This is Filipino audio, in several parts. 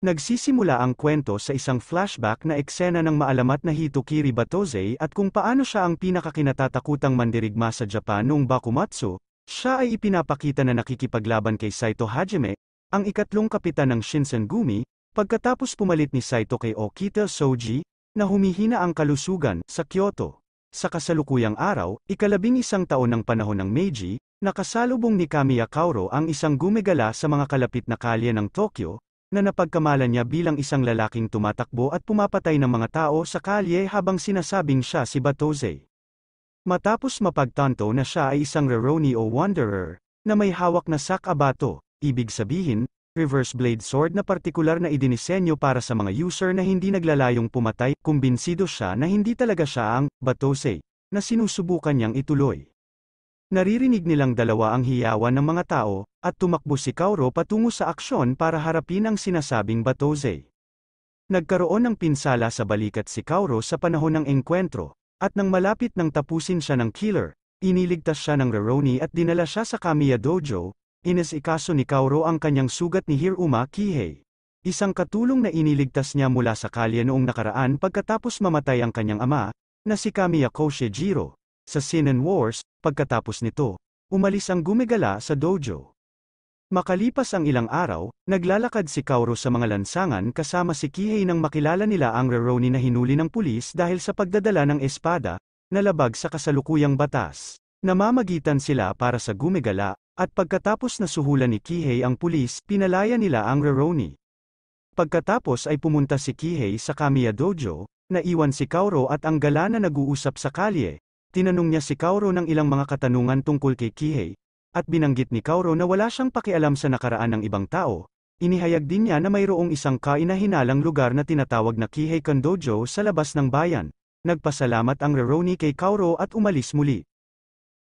Nagsisimula ang kwento sa isang flashback na eksena ng maalamat na Hitokiri Batozei at kung paano siya ang pinakakinatatakutang mandirigma sa Japan noong Bakumatsu. Siya ay ipinapakita na nakikipaglaban kay Saito Hajime, ang ikatlong kapitan ng Shinsengumi, pagkatapos pumalit ni Saito kay Okita Soji, na humihina ang kalusugan sa Kyoto. Sa kasalukuyang araw, ika-11 taon ng panahon ng Meiji, nakasalubong ni Kamiya Kaoru ang isang gumigala sa mga kalapit na kalye ng Tokyo, na napagkamalan niya bilang isang lalaking tumatakbo at pumapatay ng mga tao sa kalye habang sinasabing siya si Batozei. Matapos mapagtanto na siya ay isang Roroni o Wanderer, na may hawak na sakabato, ibig sabihin, reverse blade sword na partikular na idinisenyo para sa mga user na hindi naglalayong pumatay, kumbinsido siya na hindi talaga siya ang Batozei, na sinusubukan niyang ituloy. Naririnig nilang dalawa ang hiyawan ng mga tao, at tumakbo si Kaoru patungo sa aksyon para harapin ang sinasabing Batozei. Nagkaroon ng pinsala sa balikat si Kaoru sa panahon ng engkwentro, at nang malapit nang tapusin siya ng killer, iniligtas siya ng Roroni at dinala siya sa Kamiya Dojo. Inisikaso ni Kaoru ang kanyang sugat ni Hiruma Kihei, isang katulong na iniligtas niya mula sa kalye noong nakaraan pagkatapos mamatay ang kanyang ama, na si Kamiya Koshijiro. Sa Sinen Wars, pagkatapos nito, umalis ang gumigala sa dojo. Makalipas ang ilang araw, naglalakad si Kaoru sa mga lansangan kasama si Kihei nang makilala nila ang Roroni na hinuli ng pulis dahil sa pagdadala ng espada, na labag sa kasalukuyang batas. Namamagitan sila para sa gumigala, at pagkatapos na suhulan ni Kihei ang pulis, pinalaya nila ang Roroni. Pagkatapos ay pumunta si Kihei sa Kamiya Dojo, naiwan si Kaoru at ang gala na nag-uusap sa kalye. Tinanong niya si Kaoru ng ilang mga katanungan tungkol kay Kihei, at binanggit ni Kaoru na wala siyang pakialam sa nakaraan ng ibang tao. Inihayag din niya na mayroong isang kainahinalang lugar na tinatawag na Kihei-kan Dojo sa labas ng bayan. Nagpasalamat ang Roroni kay Kaoru at umalis muli.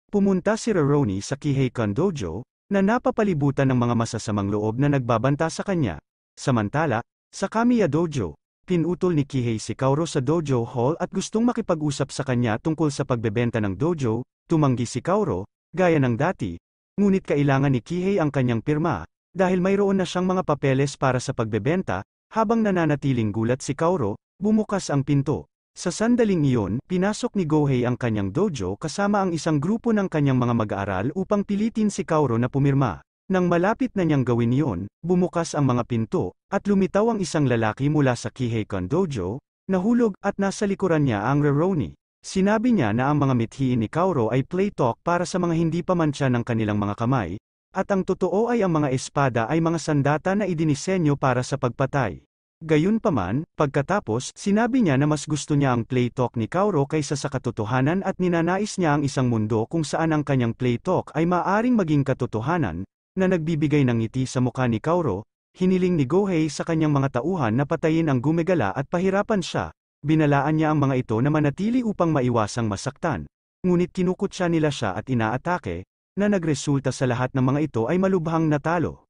Pumunta si Roroni sa Kihei-kan Dojo, na napapalibutan ng mga masasamang loob na nagbabanta sa kanya. Samantala, sa Kamiya Dojo, pinutol ni Kihei si Kaoru sa Dojo Hall at gustong makipag-usap sa kanya tungkol sa pagbebenta ng dojo. Tumanggi si Kaoru, gaya ng dati, ngunit kailangan ni Kihei ang kanyang pirma, dahil mayroon na siyang mga papeles para sa pagbebenta. Habang nananatiling gulat si Kaoru, bumukas ang pinto. Sa sandaling iyon, pinasok ni Gohei ang kanyang dojo kasama ang isang grupo ng kanyang mga mag-aaral upang pilitin si Kaoru na pumirma. Nang malapit na niyang gawin iyon, bumukas ang mga pinto, at lumitaw ang isang lalaki mula sa Kihei-kan Dojo, nahulog at nasa likuran niya ang Roroni. Sinabi niya na ang mga mithiin ni Kaoru ay play talk para sa mga hindi pamantsa ng kanilang mga kamay, at ang totoo ay ang mga espada ay mga sandata na idinisenyo para sa pagpatay. Gayunpaman, pagkatapos, sinabi niya na mas gusto niya ang play talk ni Kaoru kaysa sa katotohanan at ninanais niya ang isang mundo kung saan ang kanyang play talk ay maaaring maging katotohanan, na nagbibigay ng ngiti sa mukha ni Kaoru. Hiniling ni Gohei sa kanyang mga tauhan na patayin ang gumigala at pahirapan siya. Binalaan niya ang mga ito na manatili upang maiwasang masaktan. Ngunit kinukutya nila siya at inaatake, na nagresulta sa lahat ng mga ito ay malubhang natalo.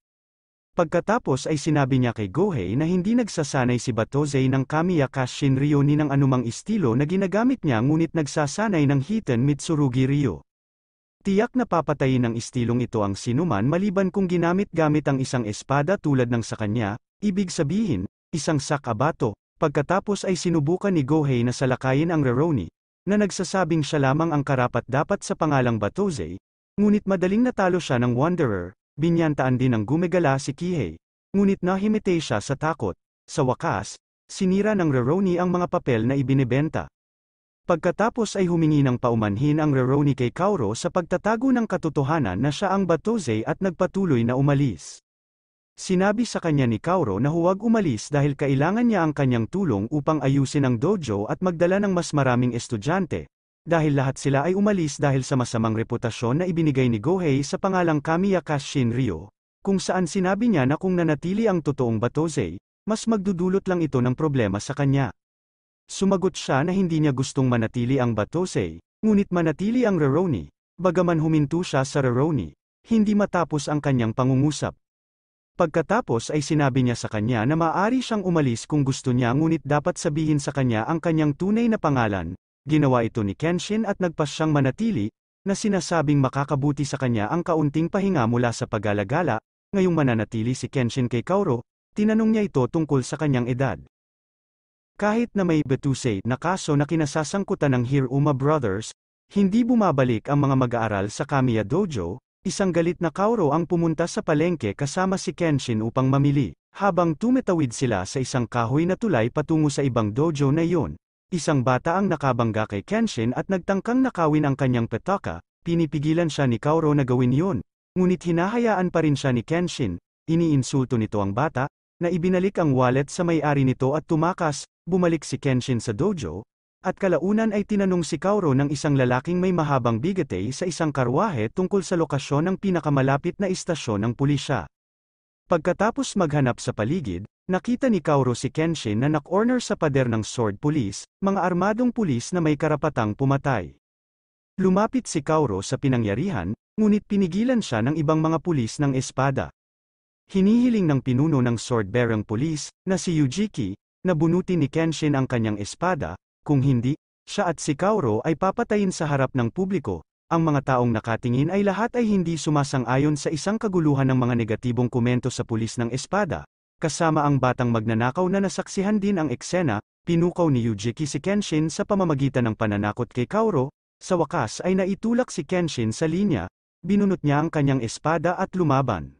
Pagkatapos ay sinabi niya kay Gohei na hindi nagsasanay si Batozei ng Kamiya Kashin Ryo ni ng anumang estilo na ginagamit niya ngunit nagsasanay ng Hiten Mitsurugi Ryo. Tiyak na papatayin ng estilong ito ang sinuman maliban kung ginamit-gamit ang isang espada tulad ng sa kanya, ibig sabihin, isang sakabato. Pagkatapos ay sinubukan ni Gohei na salakayin ang Roroni, na nagsasabing siya lamang ang karapat-dapat sa pangalang Batozei, ngunit madaling natalo siya ng Wanderer. Binyantaan din ng gumigala si Kihei, ngunit nahimite siya sa takot. Sa wakas, sinira ng Roroni ang mga papel na ibinebenta. Pagkatapos ay humingi ng paumanhin ang Roroni kay Kaoru sa pagtatago ng katotohanan na siya ang Batozei at nagpatuloy na umalis. Sinabi sa kanya ni Kaoru na huwag umalis dahil kailangan niya ang kanyang tulong upang ayusin ang dojo at magdala ng mas maraming estudyante, dahil lahat sila ay umalis dahil sa masamang reputasyon na ibinigay ni Gohei sa pangalang Kamiya Kashin Ryo, kung saan sinabi niya na kung nanatili ang totoong Batozei, mas magdudulot lang ito ng problema sa kanya. Sumagot siya na hindi niya gustong manatili ang Batozei, ngunit manatili ang Roroni. Bagaman huminto siya sa Roroni, hindi matapos ang kanyang pangungusap. Pagkatapos ay sinabi niya sa kanya na maaari siyang umalis kung gusto niya ngunit dapat sabihin sa kanya ang kanyang tunay na pangalan. Ginawa ito ni Kenshin at nagpas siyang manatili, na sinasabing makakabuti sa kanya ang kaunting pahinga mula sa pag-alagala. Ngayong mananatili si Kenshin kay Kaoru, Tinanong niya ito tungkol sa kanyang edad. Kahit na may Betuse na kaso na kinasasangkutan ng Hiruma Brothers, hindi bumabalik ang mga mag-aaral sa Kamiya Dojo. Isang galit na Kaoru ang pumunta sa palengke kasama si Kenshin upang mamili. Habang tumitawid sila sa isang kahoy na tulay patungo sa ibang dojo na iyon, isang bata ang nakabangga kay Kenshin at nagtangkang nakawin ang kanyang petaka. Pinipigilan siya ni Kaoru na gawin iyon, ngunit hinahayaan pa rin siya ni Kenshin. Iniinsulto nito ang bata, na ibinalik ang wallet sa may-ari nito at tumakas. Bumalik si Kenshin sa dojo, at kalaunan ay tinanong si Kaoru ng isang lalaking may mahabang bigate sa isang karwahe tungkol sa lokasyon ng pinakamalapit na istasyon ng pulisya. Pagkatapos maghanap sa paligid, nakita ni Kaoru si Kenshin na nak-corner sa pader ng sword police, mga armadong pulis na may karapatang pumatay. Lumapit si Kaoru sa pinangyarihan, ngunit pinigilan siya ng ibang mga pulis ng espada. Hinihiling ng pinuno ng sword-bearing police, na si Yujiki, na bunutin ni Kenshin ang kanyang espada. Kung hindi, siya at si Kaoru ay papatayin sa harap ng publiko. Ang mga taong nakatingin ay lahat ay hindi sumasang-ayon sa isang kaguluhan ng mga negatibong komento sa pulis ng espada. Kasama ang batang magnanakaw na nasaksihan din ang eksena, pinukaw ni Yujiki si Kenshin sa pamamagitan ng pananakot kay Kaoru. Sa wakas ay naitulak si Kenshin sa linya, binunot niya ang kanyang espada at lumaban.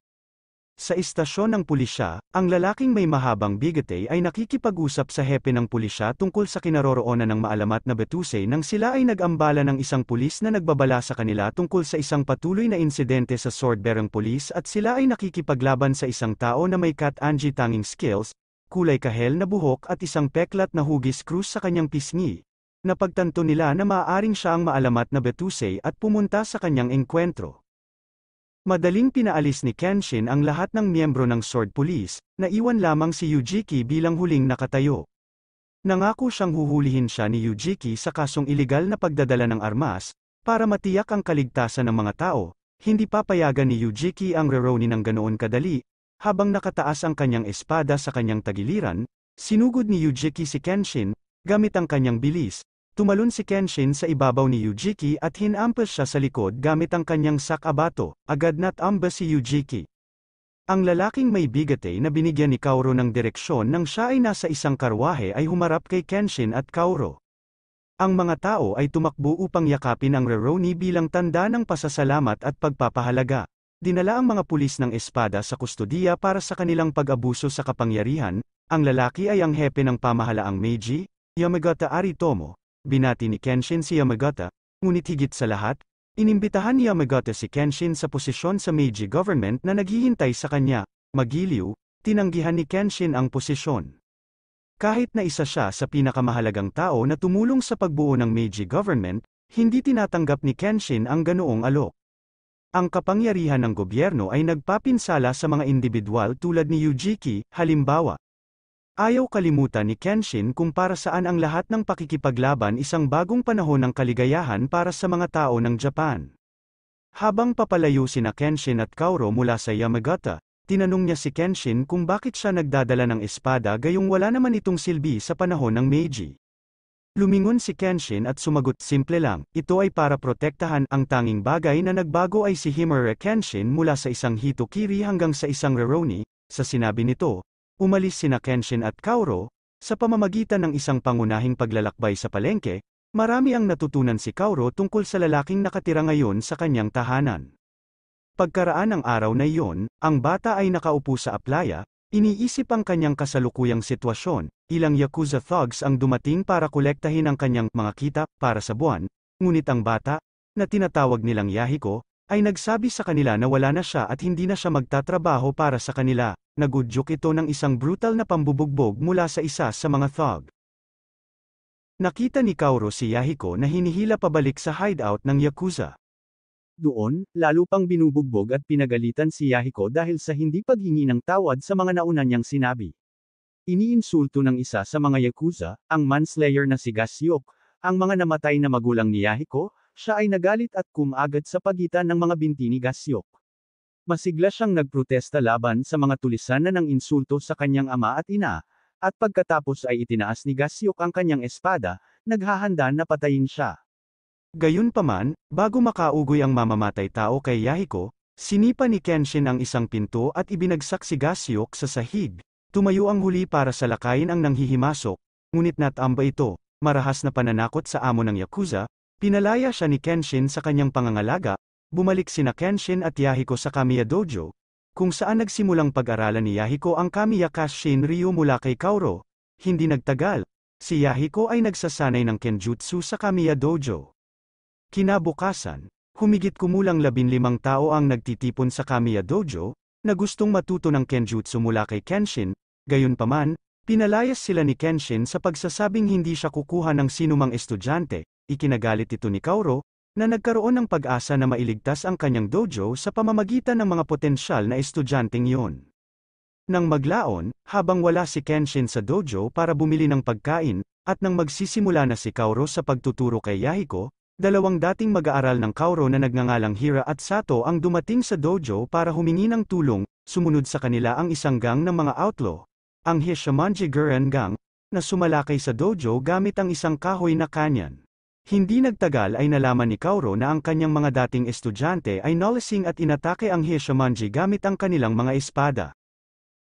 Sa istasyon ng pulisya, ang lalaking may mahabang bigate ay nakikipag-usap sa hepe ng pulisya tungkol sa kinaroroonan ng maalamat na Betuse nang sila ay nag-ambala ng isang pulis na nagbabala sa kanila tungkol sa isang patuloy na insidente sa sword-bearing police at sila ay nakikipaglaban sa isang tao na may kat-anji tanging skills, kulay kahel na buhok at isang peklat na hugis krus sa kanyang pisngi. Napagtanto nila na maaaring siya ang maalamat na Betuse at pumunta sa kanyang engkwentro. Madaling pinaalis ni Kenshin ang lahat ng miyembro ng Sword Police, naiwan lamang si Yujiki bilang huling nakatayo. Nangako siyang huhulihin siya ni Yujiki sa kasong iligal na pagdadala ng armas, para matiyak ang kaligtasan ng mga tao. Hindi papayagan ni Yujiki ang Rurouni ng ganoon kadali. Habang nakataas ang kanyang espada sa kanyang tagiliran, sinugod ni Yujiki si Kenshin, gamit ang kanyang bilis. Tumalon si Kenshin sa ibabaw ni Yujiki at hinampas siya sa likod gamit ang kanyang sakabato. Agad natamba si Yujiki. Ang lalaking may bigate na binigyan ni Kaoru ng direksyon nang siya ay nasa isang karwahe ay humarap kay Kenshin at Kaoru. Ang mga tao ay tumakbo upang yakapin ang Rurouni bilang tanda ng pasasalamat at pagpapahalaga. Dinala ang mga pulis ng espada sa kustodiya para sa kanilang pag-abuso sa kapangyarihan. Ang lalaki ay ang hepe ng pamahalaang Meiji, Yamagata Aritomo. Binati ni Kenshin si Yamagata, ngunit higit sa lahat, inimbitahan ni Yamagata si Kenshin sa posisyon sa Meiji government na naghihintay sa kanya. Magiliw, tinanggihan ni Kenshin ang posisyon. Kahit na isa siya sa pinakamahalagang tao na tumulong sa pagbuo ng Meiji government, hindi tinatanggap ni Kenshin ang ganoong alok. Ang kapangyarihan ng gobyerno ay nagpapinsala sa mga individual tulad ni Yujiki, halimbawa. Ayaw kalimutan ni Kenshin kung para saan ang lahat ng pakikipaglaban isang bagong panahon ng kaligayahan para sa mga tao ng Japan. Habang papalayo sina Kenshin at Kaoru mula sa Yamagata, tinanong niya si Kenshin kung bakit siya nagdadala ng espada gayong wala naman itong silbi sa panahon ng Meiji. Lumingon si Kenshin at sumagot, simple lang, ito ay para protektahan. Ang tanging bagay na nagbago ay si Himura Kenshin mula sa isang Hitokiri hanggang sa isang Rurouni. Sa sinabi nito, umalis sina Kenshin at Kaoru, sa pamamagitan ng isang pangunahing paglalakbay sa palengke. Marami ang natutunan si Kaoru tungkol sa lalaking nakatira ngayon sa kanyang tahanan. Pagkaraan ng araw na iyon, ang bata ay nakaupo sa aplaya, iniisip ang kanyang kasalukuyang sitwasyon. Ilang Yakuza thugs ang dumating para kolektahin ang kanyang mga kita para sa buwan, ngunit ang bata, na tinatawag nilang Yahiko, ay nagsabi sa kanila na wala na siya at hindi na siya magtatrabaho para sa kanila. Nagudyok ito ng isang brutal na pambubugbog mula sa isa sa mga thug. Nakita ni Kaoru si Yahiko na hinihila pabalik sa hideout ng Yakuza. Doon, lalo pang binubugbog at pinagalitan si Yahiko dahil sa hindi paghingi ng tawad sa mga nauna niyang sinabi. Iniinsulto ng isa sa mga Yakuza, ang manslayer na si Gasyok, ang mga namatay na magulang ni Yahiko. Siya ay nagalit at kumagad sa pagitan ng mga binti ni Gasyok. Masigla siyang nagprotesta laban sa mga tulisan na ng insulto sa kanyang ama at ina, at pagkatapos ay itinaas ni Gasyok ang kanyang espada, naghahanda na patayin siya. Gayunpaman, bago makaugoy ang mamamatay tao kay Yahiko, sinipa ni Kenshin ang isang pinto at ibinagsak si Gasyok sa sahig. Tumayo ang huli para salakayin ang nanghihimasok, ngunit natamba ito, marahas na pananakot sa amo ng Yakuza, pinalaya siya ni Kenshin sa kanyang pangangalaga, bumalik sina Kenshin at Yahiko sa Kamiya Dojo, kung saan nagsimulang pag-aralan ni Yahiko ang Kamiya Shinryu mula kay Kaoru. Hindi nagtagal, si Yahiko ay nagsasanay ng Kenjutsu sa Kamiya Dojo. Kinabukasan, humigit kumulang 15 tao ang nagtitipon sa Kamiya Dojo, na gustong matuto ng Kenjutsu mula kay Kenshin. Gayunpaman, pinalayas sila ni Kenshin sa pagsasabing hindi siya kukuha ng sinumang estudyante. Ikinagalit ito ni Kaoru, na nagkaroon ng pag-asa na mailigtas ang kanyang dojo sa pamamagitan ng mga potensyal na estudyanteng iyon. Nang maglaon, habang wala si Kenshin sa dojo para bumili ng pagkain, at nang magsisimula na si Kaoru sa pagtuturo kay Yahiko, dalawang dating mag-aaral ng Kaoru na nagngangalang Hira at Sato ang dumating sa dojo para humingi ng tulong. Sumunod sa kanila ang isang gang ng mga outlaw, ang Hishamonji Guren Gang, na sumalakay sa dojo gamit ang isang kahoy na kanyan. Hindi nagtagal ay nalaman ni Kaoru na ang kanyang mga dating estudyante ay nalasing at inatake ang Hishamonji gamit ang kanilang mga espada.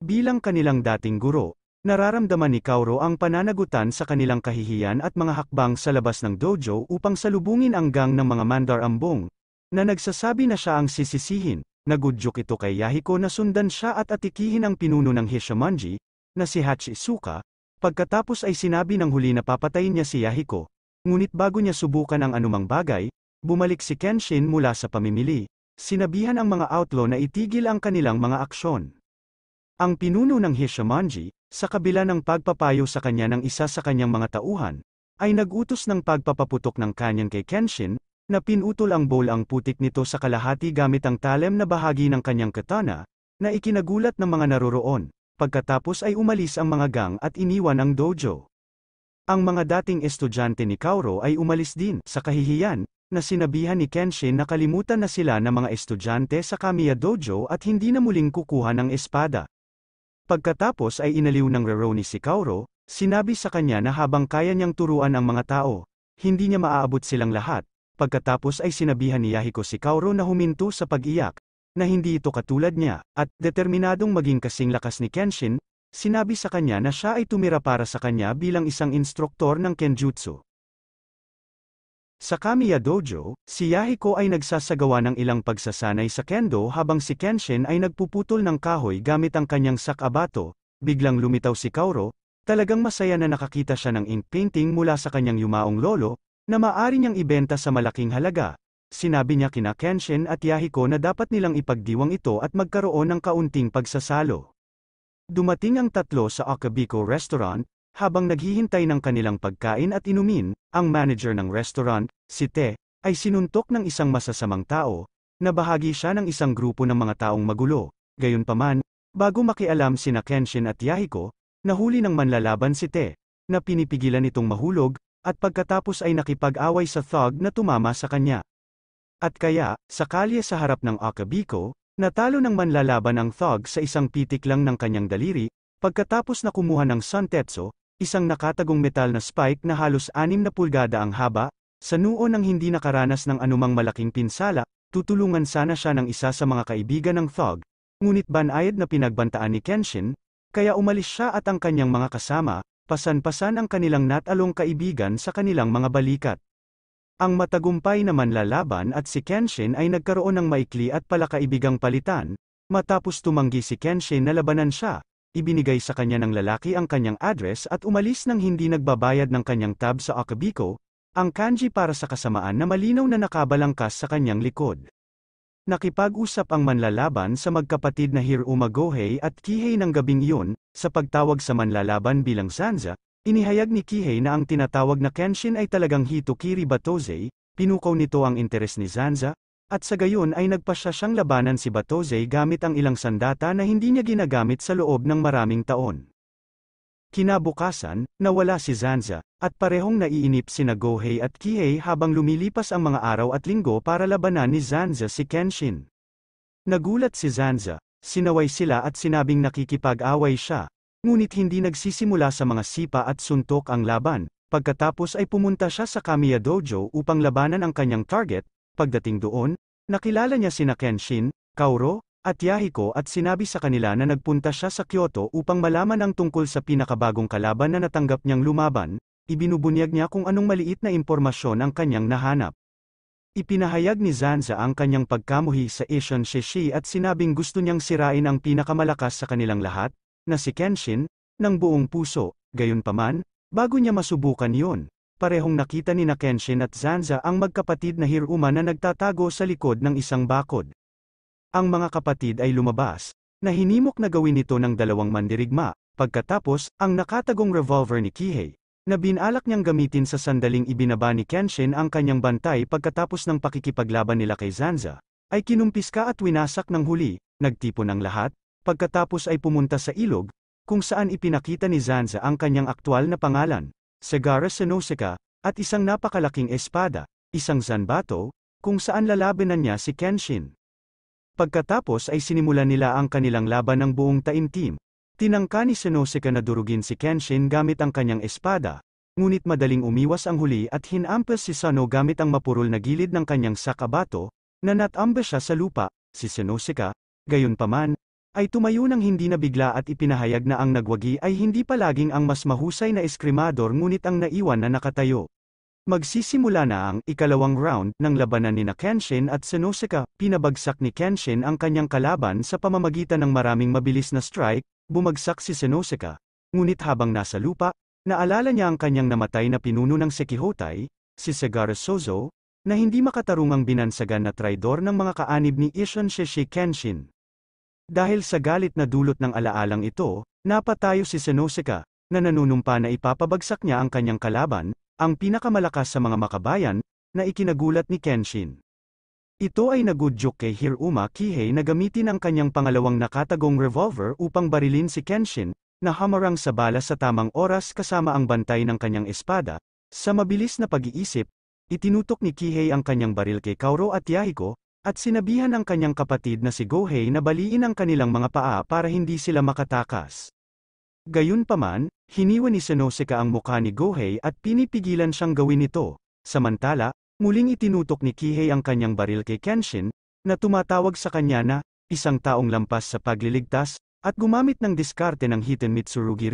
Bilang kanilang dating guro, nararamdaman ni Kaoru ang pananagutan sa kanilang kahihiyan at mga hakbang sa labas ng dojo upang salubungin ang gang ng mga mandar ambong, na nagsasabi na siya ang sisisihin. Nagudyok ito kay Yahiko na sundan siya at atikihin ang pinuno ng Hishamonji, na si Hachizuka. Pagkatapos ay sinabi ng huli na papatayin niya si Yahiko. Ngunit bago niya subukan ang anumang bagay, bumalik si Kenshin mula sa pamimili. Sinabihan ang mga outlaw na itigil ang kanilang mga aksyon. Ang pinuno ng Hishamonji, sa kabila ng pagpapayo sa kanya ng isa sa kanyang mga tauhan, ay nag-utos ng pagpapaputok ng kanyan kay Kenshin, na pinutol ang bowl ang putik nito sa kalahati gamit ang talem na bahagi ng kanyang katana, na ikinagulat ng mga naroroon. Pagkatapos ay umalis ang mga gang at iniwan ang dojo. Ang mga dating estudyante ni Kaoru ay umalis din, sa kahihiyan, na sinabihan ni Kenshin na kalimutan na sila ng mga estudyante sa Kamiya Dojo at hindi na muling kukuha ng espada. Pagkatapos ay inaliw ng Roroni si Kaoru, sinabi sa kanya na habang kaya niyang turuan ang mga tao, hindi niya maaabot silang lahat. Pagkatapos ay sinabihan ni Yahiko si Kaoru na huminto sa pag-iyak, na hindi ito katulad niya, at determinadong maging kasing lakas ni Kenshin, sinabi sa kanya na siya ay tumira para sa kanya bilang isang instruktor ng Kenjutsu. Sa Kamiya Dojo, si Yahiko ay nagsasagawa ng ilang pagsasanay sa kendo habang si Kenshin ay nagpuputol ng kahoy gamit ang kanyang sakabato. Biglang lumitaw si Kaoru, talagang masaya na nakakita siya ng ink painting mula sa kanyang yumaong lolo, na maaari niyang ibenta sa malaking halaga. Sinabi niya kina Kenshin at Yahiko na dapat nilang ipagdiwang ito at magkaroon ng kaunting pagsasalo. Dumating ang tatlo sa Akabiko Restaurant, habang naghihintay ng kanilang pagkain at inumin, ang manager ng restaurant, si Te, ay sinuntok ng isang masasamang tao, na bahagi siya ng isang grupo ng mga taong magulo. Gayunpaman, bago makialam sina Kenshin at Yahiko, nahuli ng manlalaban si Te, na pinipigilan itong mahulog, at pagkatapos ay nakipag-away sa thug na tumama sa kanya. At kaya, sa kalye sa harap ng Akabiko, natalo ng manlalaban ang thug sa isang pitik lang ng kanyang daliri, pagkatapos na kumuha ng Santetsu, isang nakatagong metal na spike na halos 6 na pulgada ang haba, sa noo ng hindi nakaranas ng anumang malaking pinsala. Tutulungan sana siya ng isa sa mga kaibigan ng thug, ngunit banayad na pinagbantaan ni Kenshin, kaya umalis siya at ang kanyang mga kasama, pasan-pasan ang kanilang natalong kaibigan sa kanilang mga balikat. Ang matagumpay na manlalaban at si Kenshin ay nagkaroon ng maikli at palakaibigang palitan. Matapos tumanggi si Kenshin na labanan siya, ibinigay sa kanya ng lalaki ang kanyang address at umalis nang hindi nagbabayad ng kanyang tab sa Akabiko, ang kanji para sa kasamaan na malinaw na nakabalangkas sa kanyang likod. Nakipag-usap ang manlalaban sa magkapatid na Hiruma Gohei at Kihei ng gabing iyon, sa pagtawag sa manlalaban bilang Zanza. Inihayag ni Kihei na ang tinatawag na Kenshin ay talagang Hitokiri Batozei, pinukaw nito ang interes ni Zanza, at sa gayon ay nagpasya siyang labanan si Batozei gamit ang ilang sandata na hindi niya ginagamit sa loob ng maraming taon. Kinabukasan, nawala si Zanza, at parehong naiinip sina Gohei at Kihei habang lumilipas ang mga araw at linggo para labanan ni Zanza si Kenshin. Nagulat si Zanza, sinaway sila at sinabing nakikipag-away siya, ngunit hindi nagsisimula sa mga sipa at suntok ang laban. Pagkatapos ay pumunta siya sa Kamiya Dojo upang labanan ang kanyang target. Pagdating doon, nakilala niya sina Kenshin, Kaoru, at Yahiko at sinabi sa kanila na nagpunta siya sa Kyoto upang malaman ang tungkol sa pinakabagong kalaban na natanggap niyang lumaban. Ibinubunyag niya kung anong maliit na impormasyon ang kanyang nahanap. Ipinahayag ni Zanza ang kanyang pagkamuhi sa Isshin Shishi at sinabing gusto niyang sirain ang pinakamalakas sa kanilang lahat, na si Kenshin, ng buong puso. Gayunpaman, bago niya masubukan yun, parehong nakita ni Kenshin at Zanza ang magkapatid na Hiruma na nagtatago sa likod ng isang bakod. Ang mga kapatid ay lumabas, na hinimok na gawin ito ng dalawang mandirigma, pagkatapos, ang nakatagong revolver ni Kihei, na binalak niyang gamitin sa sandaling ibinaba ni Kenshin ang kanyang bantay pagkatapos ng pakikipaglaban nila kay Zanza, ay kinumpiska at winasak ng huli, nagtipon ang lahat, pagkatapos ay pumunta sa ilog, kung saan ipinakita ni Zanza ang kanyang aktwal na pangalan, Sagara Senoseka, at isang napakalaking espada, isang zanbato, kung saan lalabanan niya si Kenshin. Pagkatapos ay sinimulan nila ang kanilang laban ng buong taimtim. Tinangka ni Senoseka na durugin si Kenshin gamit ang kanyang espada, ngunit madaling umiwas ang huli at hinampas si Sano gamit ang mapurol na gilid ng kanyang sakabato, na natamba siya sa lupa. Si Senoseka, gayunpaman, ay tumayo ng hindi nabigla at ipinahayag na ang nagwagi ay hindi palaging ang mas mahusay na eskrimador ngunit ang naiwan na nakatayo. Magsisimula na ang ikalawang round ng labanan ni Kenshin at Senoseka. Pinabagsak ni Kenshin ang kanyang kalaban sa pamamagitan ng maraming mabilis na strike, bumagsak si Senoseka. Ngunit habang nasa lupa, naalala niya ang kanyang namatay na pinuno ng Sekihotay, si Sagara Sozo, na hindi makatarungang binansagan na traidor ng mga kaanib ni Isshin Shishi Kenshin. Dahil sa galit na dulot ng alaalang ito, napatayo si Senoseka, na nanunumpa na ipapabagsak niya ang kanyang kalaban, ang pinakamalakas sa mga makabayan, na ikinagulat ni Kenshin. Ito ay nagudyok kay Hiruma Kihei na gamitin ang kanyang pangalawang nakatagong revolver upang barilin si Kenshin, na hamarang sa bala sa tamang oras kasama ang bantay ng kanyang espada. Sa mabilis na pag-iisip, itinutok ni Kihei ang kanyang baril kay Kaoru at Yahiko, at sinabihan ang kanyang kapatid na si Gohei na baliin ang kanilang mga paa para hindi sila makatakas. Gayunpaman, hiniwa ni Senoseka ang mukha ni Gohei at pinipigilan siyang gawin ito. Samantala, muling itinutok ni Kihei ang kanyang baril kay Kenshin, na tumatawag sa kanya na isang taong lampas sa pagliligtas, at gumamit ng diskarte ng Hiten Mitsurugi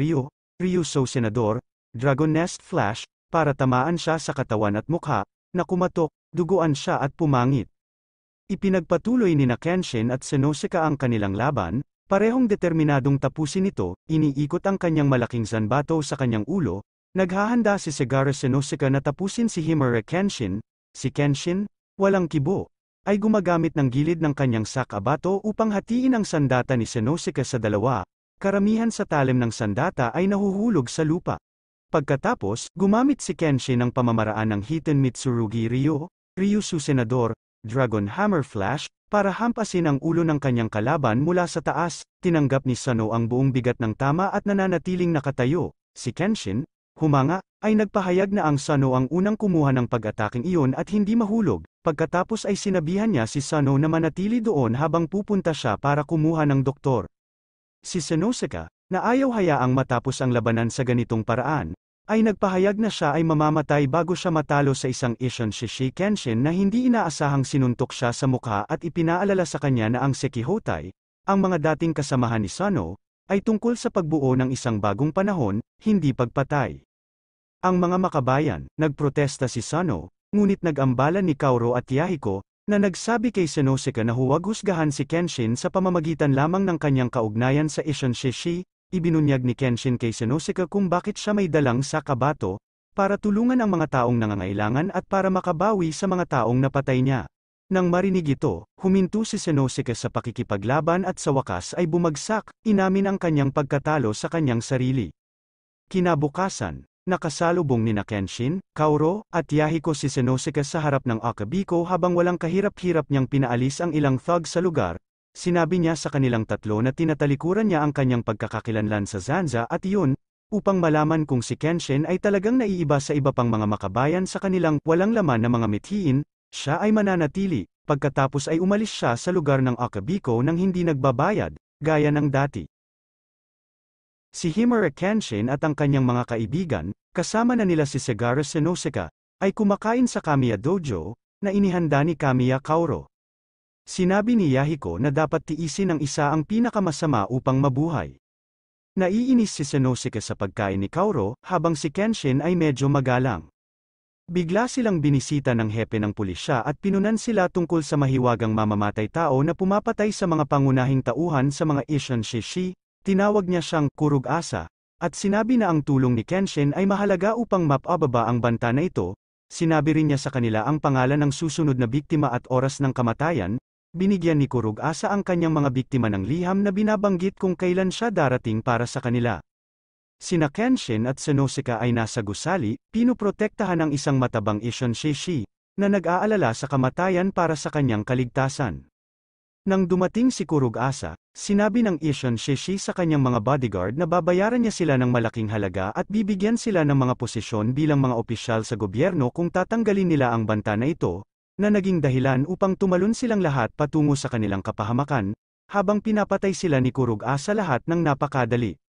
Ryuso Senador, Dragon Nest Flash, para tamaan siya sa katawan at mukha, na kumatok, duguan siya at pumangit. Ipinagpatuloy ni Kenshin at Senoseka ang kanilang laban, parehong determinadong tapusin ito. Iniikot ang kanyang malaking zanbato sa kanyang ulo, naghahanda si Sagara Senoseka na tapusin si Himura Kenshin. Si Kenshin, walang kibo, ay gumagamit ng gilid ng kanyang sakabato upang hatiin ang sandata ni Senoseka sa dalawa. Karamihan sa talim ng sandata ay nahuhulog sa lupa. Pagkatapos, gumamit si Kenshin ng pamamaraan ng Hiten Mitsurugi Ryusu Senador, Dragon Hammer Flash, para hampasin ang ulo ng kanyang kalaban mula sa taas. Tinanggap ni Sano ang buong bigat ng tama at nananatiling nakatayo. Si Kenshin, humanga, ay nagpahayag na ang Sano ang unang kumuha ng pag-ataking iyon at hindi mahulog. Pagkatapos ay sinabihan niya si Sano na manatili doon habang pupunta siya para kumuha ng doktor. Si Senoseka, na ayaw hayaang matapos ang labanan sa ganitong paraan, ay nagpahayag na siya ay mamamatay bago siya matalo sa isang Isshin Shishi Kenshin na hindi inaasahang sinuntok siya sa mukha at ipinaalala sa kanya na ang Sekihotay, ang mga dating kasamahan ni Sano, ay tungkol sa pagbuo ng isang bagong panahon, hindi pagpatay. Ang mga makabayan, nagprotesta si Sano, ngunit nag-ambalan ni Kaoru at Yahiko, na nagsabi kay Senoseka na huwag husgahan si Kenshin sa pamamagitan lamang ng kanyang kaugnayan sa Isshin Shishi. Ibinunyag ni Kenshin kay Senoseka kung bakit siya may dalang sakabato, para tulungan ang mga taong nangangailangan at para makabawi sa mga taong napatay niya. Nang marinig ito, huminto si Senoseka sa pakikipaglaban at sa wakas ay bumagsak, inamin ang kanyang pagkatalo sa kanyang sarili. Kinabukasan, nakasalubong ni Kenshin, Kaoru, at Yahiko si Senoseka sa harap ng Akabiko habang walang kahirap-hirap niyang pinaalis ang ilang thug sa lugar. Sinabi niya sa kanilang tatlo na tinatalikuran niya ang kanyang pagkakakilanlan sa Zanza at iyon, upang malaman kung si Kenshin ay talagang naiiba sa iba pang mga makabayan sa kanilang walang laman na mga mithiin, siya ay mananatili. Pagkatapos ay umalis siya sa lugar ng Akabiko nang hindi nagbabayad, gaya ng dati. Si Himura Kenshin at ang kanyang mga kaibigan, kasama na nila si Sagara Senoseka, ay kumakain sa Kamiya Dojo, na inihanda ni Kamiya Kaoru. Sinabi ni Yahiko na dapat tiisin ng isa ang pinakamasama upang mabuhay. Naiinis si Sanosuke sa pagkain ni Kaoru, habang si Kenshin ay medyo magalang. Bigla silang binisita ng hepe ng pulisya at pinunan sila tungkol sa mahiwagang mamamatay tao na pumapatay sa mga pangunahing tauhan sa mga Ishin Shishi, tinawag niya siyang Kurug-asa, at sinabi na ang tulong ni Kenshin ay mahalaga upang mapababa ang banta na ito. Sinabi rin niya sa kanila ang pangalan ng susunod na biktima at oras ng kamatayan. Binigyan ni Kurug-asa ang kanyang mga biktima ng liham na binabanggit kung kailan siya darating para sa kanila. Sina Kenshin at Sanosuke ay nasa gusali, pinuprotektahan ng isang matabang Ishin Shishi, na nag-aalala sa kamatayan para sa kanyang kaligtasan. Nang dumating si Kurug-asa, sinabi ng Ishin Shishi sa kanyang mga bodyguard na babayaran niya sila ng malaking halaga at bibigyan sila ng mga posisyon bilang mga opisyal sa gobyerno kung tatanggalin nila ang banta na ito, na naging dahilan upang tumalon silang lahat patungo sa kanilang kapahamakan, habang pinapatay sila ni Kurug-asa lahat ng napakadali.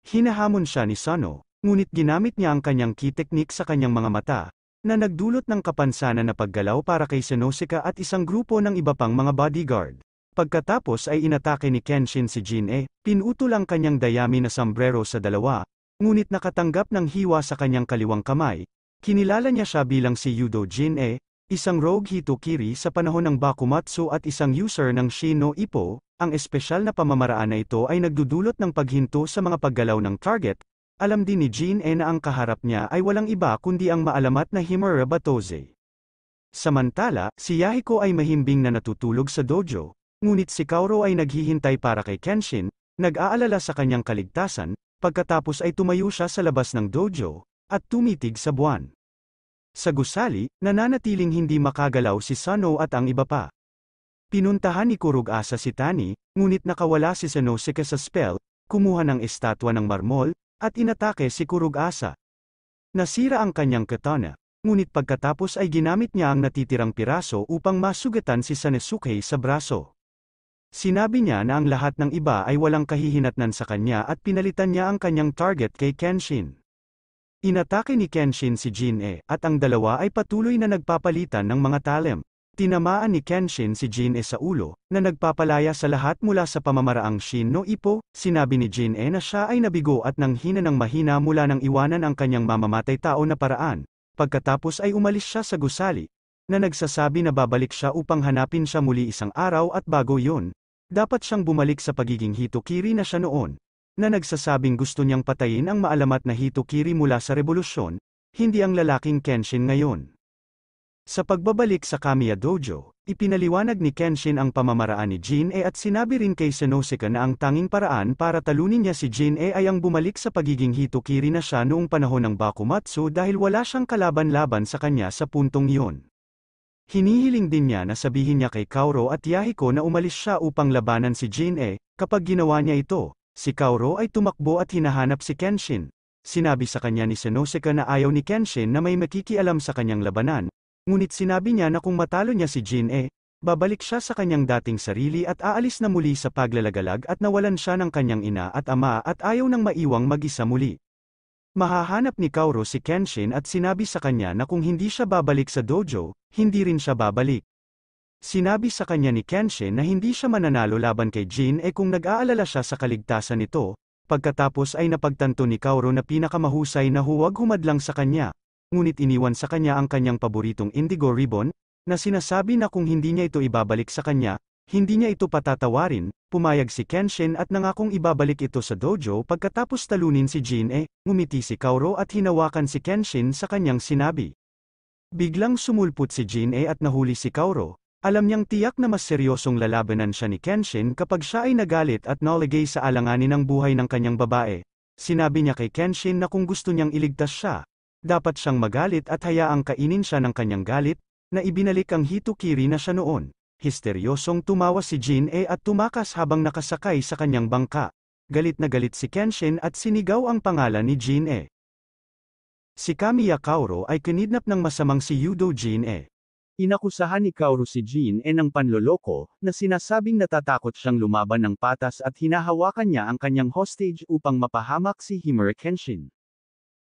Hinahamon siya ni Sano, ngunit ginamit niya ang kanyang key technique sa kanyang mga mata, na nagdulot ng kapansanan na paggalaw para kay Sanosuke at isang grupo ng iba pang mga bodyguard. Pagkatapos ay inatake ni Kenshin si Jin-e, pinutol ang kanyang dayami na sombrero sa dalawa, ngunit nakatanggap ng hiwa sa kanyang kaliwang kamay. Kinilala niya siya bilang si Yudo Jin-e, isang rogue hitokiri sa panahon ng Bakumatsu at isang user ng Shin no Ippo. Ang espesyal na pamamaraan na ito ay nagdudulot ng paghinto sa mga paggalaw ng target. Alam din ni Jin-e na ang kaharap niya ay walang iba kundi ang maalamat na Himura Batose. Samantala, si Yahiko ay mahimbing na natutulog sa dojo, ngunit si Kaoru ay naghihintay para kay Kenshin, nag-aalala sa kanyang kaligtasan. Pagkatapos ay tumayo siya sa labas ng dojo, at tumitig sa buwan. Sa gusali, nananatiling hindi makagalaw si Sano at ang iba pa. Pinuntahan ni Kurug-asa si Tani, ngunit nakawala si Sanosuke sa spell, kumuha ng estatwa ng marmol, at inatake si Kurug-asa. Nasira ang kanyang katana, ngunit pagkatapos ay ginamit niya ang natitirang piraso upang masugatan si Sanosuke sa braso. Sinabi niya na ang lahat ng iba ay walang kahihinatnan sa kanya at pinalitan niya ang kanyang target kay Kenshin. Inatake ni Kenshin si Jin-e, at ang dalawa ay patuloy na nagpapalitan ng mga talem. Tinamaan ni Kenshin si Jin-e sa ulo, na nagpapalaya sa lahat mula sa pamamaraang Shin no Ippo. Sinabi ni Jin-e na siya ay nabigo at nanghina ng mahina mula nang iwanan ang kanyang mamamatay tao na paraan. Pagkatapos ay umalis siya sa gusali, na nagsasabi na babalik siya upang hanapin siya muli isang araw at bago yun, dapat siyang bumalik sa pagiging hitokiri na siya noon. Na nagsasabing gusto niyang patayin ang maalamat na hitokiri mula sa revolusyon, hindi ang lalaking Kenshin ngayon. Sa pagbabalik sa Kamiya Dojo, ipinaliwanag ni Kenshin ang pamamaraan ni Jin-e at sinabi rin kay Sanosuke na ang tanging paraan para talunin niya si Jin-e ay ang bumalik sa pagiging hitokiri na siya noong panahon ng Bakumatsu dahil wala siyang kalaban-laban sa kanya sa puntong iyon. Hinihiling din niya na sabihin niya kay Kaoru at Yahiko na umalis siya upang labanan si Jin-e. Kapag ginawa niya ito, si Kaoru ay tumakbo at hinahanap si Kenshin. Sinabi sa kanya ni Sanosuke na ayaw ni Kenshin na may makikialam sa kanyang labanan, ngunit sinabi niya na kung matalo niya si Jin-e, babalik siya sa kanyang dating sarili at aalis na muli sa paglalagalag at nawalan siya ng kanyang ina at ama at ayaw nang maiwang mag-isa muli. Mahahanap ni Kaoru si Kenshin at sinabi sa kanya na kung hindi siya babalik sa dojo, hindi rin siya babalik. Sinabi sa kanya ni Kenshin na hindi siya mananalo laban kay Jin-e kung nag-aalala siya sa kaligtasan nito. Pagkatapos ay napagtanto ni Kaoru na pinakamahusay na huwag humadlang sa kanya, ngunit iniwan sa kanya ang kanyang paboritong indigo ribbon, na sinasabi na kung hindi niya ito ibabalik sa kanya, hindi niya ito patatawarin. Pumayag si Kenshin at nangakong ibabalik ito sa dojo pagkatapos talunin si Jin-e. Ngumiti si Kaoru at hinawakan si Kenshin sa kanyang sinabi. Biglang sumulpot si Jin-e at nahuli si Kaoru. Alam niyang tiyak na mas seryosong lalabanan siya ni Kenshin kapag siya ay nagalit at nalagay sa alanganin ng buhay ng kanyang babae. Sinabi niya kay Kenshin na kung gusto niyang iligtas siya, dapat siyang magalit at hayaang kainin siya ng kanyang galit, na ibinalik ang hitokiri na siya noon. Histeryosong tumawa si Jin-e at tumakas habang nakasakay sa kanyang bangka. Galit na galit si Kenshin at sinigaw ang pangalan ni Jin-e. Si Kamiya Kaoru ay kinidnap ng masamang si Yudo Jin-e. Inakusahan ni Kaoru si Jin-e ng panloloko, na sinasabing natatakot siyang lumaban ng patas at hinahawakan niya ang kanyang hostage upang mapahamak si Himura Kenshin.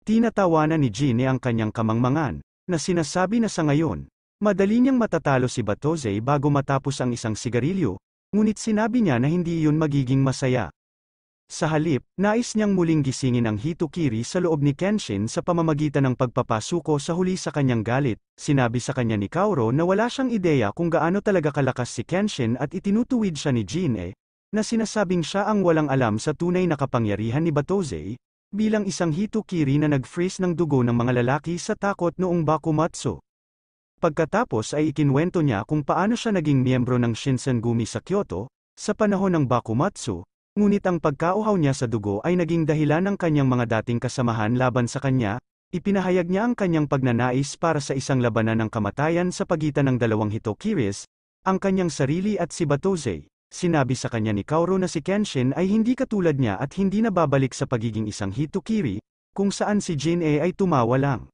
Tinatawanan ni Jin-e ang kanyang kamangmangan, na sinasabi na sa ngayon, Madali niyang matatalo si Batozay bago matapos ang isang sigarilyo, ngunit sinabi niya na hindi iyon magiging masaya. Sa halip, nais niyang muling gisingin ang Hitokiri sa loob ni Kenshin sa pamamagitan ng pagpapasuko sa huli sa kanyang galit. Sinabi sa kanya ni Kaoru na wala siyang ideya kung gaano talaga kalakas si Kenshin at itinutuwid siya ni Jin-e, na sinasabing siya ang walang alam sa tunay na kapangyarihan ni Batozay, bilang isang Hitokiri na nag-freeze ng dugo ng mga lalaki sa takot noong Bakumatsu. Pagkatapos ay ikinwento niya kung paano siya naging miyembro ng Shinsengumi sa Kyoto, sa panahon ng Bakumatsu, ngunit ang pagkauhaw niya sa dugo ay naging dahilan ng kanyang mga dating kasamahan laban sa kanya. Ipinahayag niya ang kanyang pagnanais para sa isang labanan ng kamatayan sa pagitan ng dalawang Hitokiris, ang kanyang sarili at si Batozay. Sinabi sa kanya ni Kaoru na si Kenshin ay hindi katulad niya at hindi na babalik sa pagiging isang Hitokiri, kung saan si Jin-e ay tumawa lang.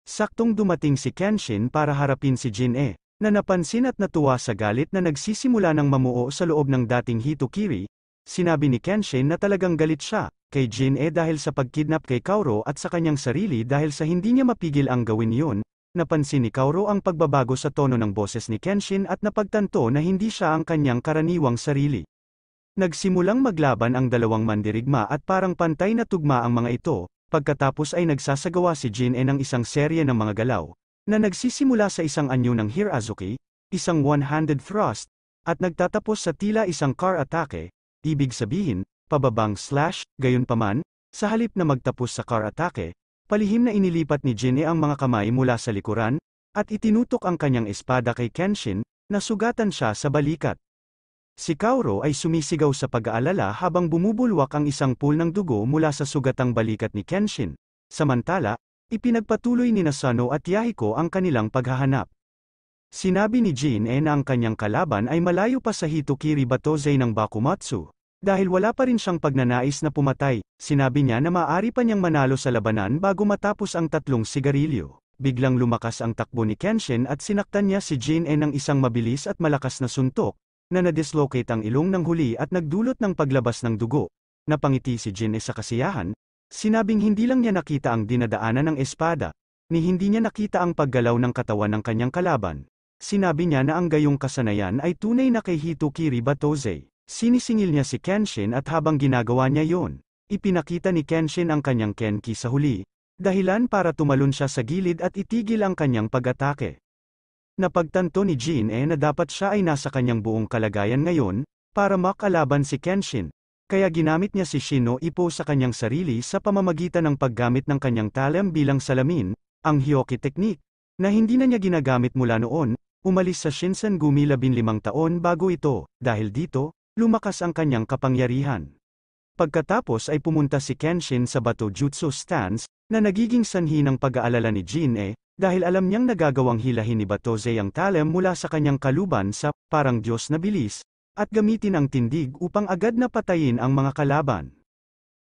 Saktong dumating si Kenshin para harapin si Jin-e, na napansin at natuwa sa galit na nagsisimula ng mamuo sa loob ng dating Hitokiri. Sinabi ni Kenshin na talagang galit siya kay Jin-e dahil sa pagkidnap kay Kaoru at sa kanyang sarili dahil sa hindi niya mapigil ang gawin yun. Napansin ni Kaoru ang pagbabago sa tono ng boses ni Kenshin at napagtanto na hindi siya ang kanyang karaniwang sarili. Nagsimulang maglaban ang dalawang mandirigma at parang pantay na tugma ang mga ito, pagkatapos ay nagsasagawa si Jin-e ng isang serye ng mga galaw, na nagsisimula sa isang anyo ng Hirazuki, isang one-handed thrust, at nagtatapos sa tila isang car atake. Ibig sabihin, pababang slash, gayunpaman, sa halip na magtapos sa car atake, palihim na inilipat ni Jin-e ang mga kamay mula sa likuran, at itinutok ang kanyang espada kay Kenshin, na sugatan siya sa balikat. Si Kaoru ay sumisigaw sa pag-aalala habang bumubulwak ang isang pool ng dugo mula sa sugatang balikat ni Kenshin. Samantala, ipinagpatuloy ni Asano at Yahiko ang kanilang paghahanap. Sinabi ni Jin-e na ang kanyang kalaban ay malayo pa sa Hitokiri Batozay ng Bakumatsu. Dahil wala pa rin siyang pagnanais na pumatay, sinabi niya na maaari pa niyang manalo sa labanan bago matapos ang 3 sigarilyo. Biglang lumakas ang takbo ni Kenshin at sinaktan niya si Jin-e ng isang mabilis at malakas na suntok, na na-dislocate ang ilong ng huli at nagdulot ng paglabas ng dugo. Napangiti si Jin-e sa kasiyahan, sinabing hindi lang niya nakita ang dinadaanan ng espada, ni hindi niya nakita ang paggalaw ng katawan ng kanyang kalaban. Sinabi niya na ang gayong kasanayan ay tunay na kay Hitokiri Batozay. Sinisingil niya si Kenshin at habang ginagawa niya yon, ipinakita ni Kenshin ang kanyang Kenki sa huli, dahilan para tumalon siya sa gilid at itigil ang kanyang pag-atake. Napagtanto ni Jin-e na dapat siya ay nasa kanyang buong kalagayan ngayon, para makalaban si Kenshin, kaya ginamit niya si Shino Ippo sa kanyang sarili sa pamamagitan ng paggamit ng kanyang talem bilang salamin, ang Hyoki technique, na hindi na niya ginagamit mula noon. Umalis sa Shinsengumi 15 taon bago ito, dahil dito, lumakas ang kanyang kapangyarihan. Pagkatapos ay pumunta si Kenshin sa Bato Jutsu stance, na nagiging sanhi ng pag-aalala ni Jin-e, dahil alam niyang nagagawang hilahin ni Batozay ang talem mula sa kanyang kaluban sa parang Diyos na bilis, at gamitin ang tindig upang agad na patayin ang mga kalaban.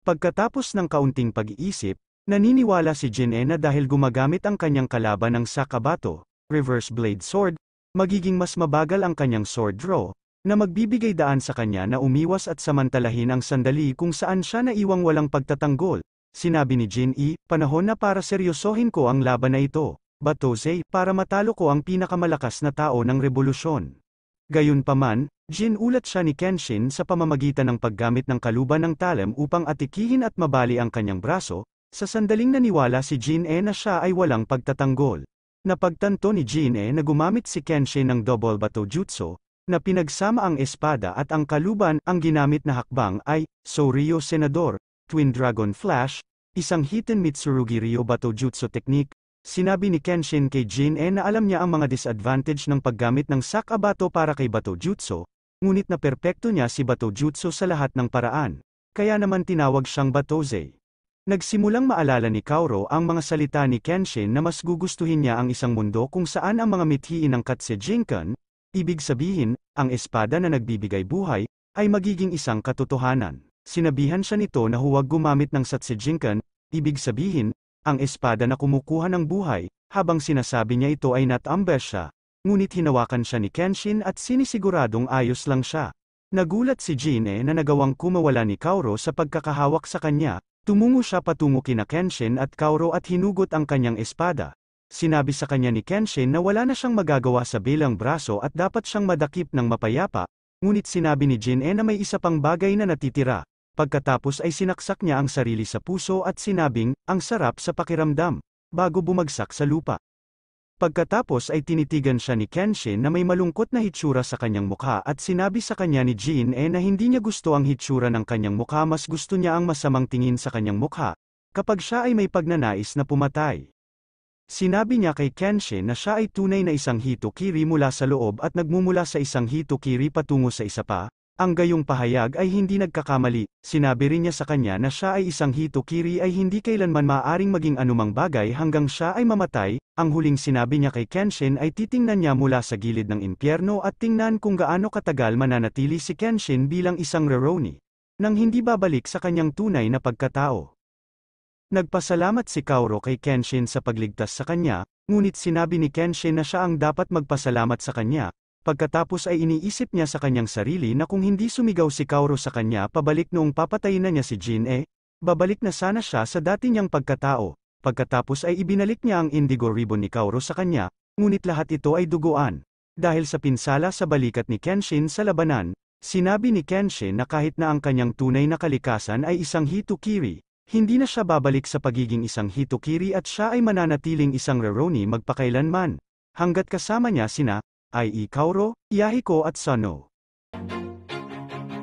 Pagkatapos ng kaunting pag-iisip, naniniwala si Jin-e na dahil gumagamit ang kanyang kalaban ng Sakabato, reverse blade sword, magiging mas mabagal ang kanyang sword draw, na magbibigay daan sa kanya na umiwas at samantalahin ang sandali kung saan siya naiwang walang pagtatanggol. Sinabi ni Jin-e, panahon na para seryosohin ko ang laban na ito, Batozay, para matalo ko ang pinakamalakas na tao ng revolusyon. Gayunpaman, ulat siya ni Kenshin sa pamamagitan ng paggamit ng kaluban ng talem upang atikihin at mabali ang kanyang braso. Sa sandaling naniwala si Jin-e na siya ay walang pagtatanggol. Napagtanto ni Jin-e na gumamit si Kenshin ng double bato jutsu, na pinagsama ang espada at ang kaluban. Ang ginamit na hakbang ay Soryo Senador, Twin Dragon Flash, isang Hiten Mitsurugi Ryo Bato Jutsu technique. Sinabi ni Kenshin kay Jin-e na alam niya ang mga disadvantage ng paggamit ng Sakabato para kay Bato Jutsu, ngunit na perpekto niya si Bato Jutsu sa lahat ng paraan, kaya naman tinawag siyang Batozay. Nagsimulang maalala ni Kaoru ang mga salita ni Kenshin na mas gugustuhin niya ang isang mundo kung saan ang mga mithiin ng Katsejinkan, ibig sabihin, ang espada na nagbibigay buhay, ay magiging isang katotohanan. Sinabihan siya nito na huwag gumamit ng Satsejinkan, ibig sabihin, ang espada na kumukuha ng buhay, habang sinasabi niya ito ay not-ambush siya, ngunit hinawakan siya ni Kenshin at sinisiguradong ayos lang siya. Nagulat si Jin-e na nagawang kumawala ni Kaoru sa pagkakahawak sa kanya. Tumungo siya patungo kina Kenshin at Kaoru at hinugot ang kanyang espada. Sinabi sa kanya ni Kenshin na wala na siyang magagawa sa bilang braso at dapat siyang madakip ng mapayapa, ngunit sinabi ni Jin-e na may isa pang bagay na natitira. Pagkatapos ay sinaksak niya ang sarili sa puso at sinabing, ang sarap sa pakiramdam, bago bumagsak sa lupa. Pagkatapos ay tinitigan siya ni Kenshin na may malungkot na hitsura sa kanyang mukha at sinabi sa kanya ni Jin-e na hindi niya gusto ang hitsura ng kanyang mukha, mas gusto niya ang masamang tingin sa kanyang mukha, kapag siya ay may pagnanais na pumatay. Sinabi niya kay Kenshin na siya ay tunay na isang Hitokiri mula sa loob at nagmumula sa isang Hitokiri patungo sa isa pa. Ang gayong pahayag ay hindi nagkakamali. Sinabi rin niya sa kanya na siya ay isang Hitokiri ay hindi kailanman maaaring maging anumang bagay hanggang siya ay mamatay. Ang huling sinabi niya kay Kenshin ay titingnan niya mula sa gilid ng impyerno at tingnan kung gaano katagal mananatili si Kenshin bilang isang Rurouni, nang hindi babalik sa kanyang tunay na pagkatao. Nagpasalamat si Kaoru kay Kenshin sa pagligtas sa kanya, ngunit sinabi ni Kenshin na siya ang dapat magpasalamat sa kanya. Pagkatapos ay iniisip niya sa kanyang sarili na kung hindi sumigaw si Kaoru sa kanya pabalik noong papatayin na niya si Jin-e, babalik na sana siya sa dati niyang pagkatao. Pagkatapos ay ibinalik niya ang indigo ribbon ni Kaoru sa kanya, ngunit lahat ito ay duguan. Dahil sa pinsala sa balikat ni Kenshin sa labanan, sinabi ni Kenshin na kahit na ang kanyang tunay na kalikasan ay isang Hitokiri, hindi na siya babalik sa pagiging isang Hitokiri at siya ay mananatiling isang Rurouni magpakailanman. Hanggat kasama niya sina i.e. Kaoru, Yahiko at Sano.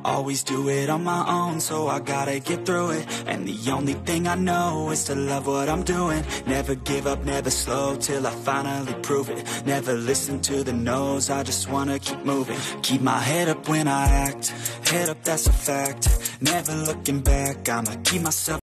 Always do it on my own, so I gotta get through it. And the only thing I know is to love what I'm doing. Never give up, never slow, till I finally prove it. Never listen to the no's, I just wanna keep moving. Keep my head up when I act, head up, that's a fact. Never looking back, I'ma keep myself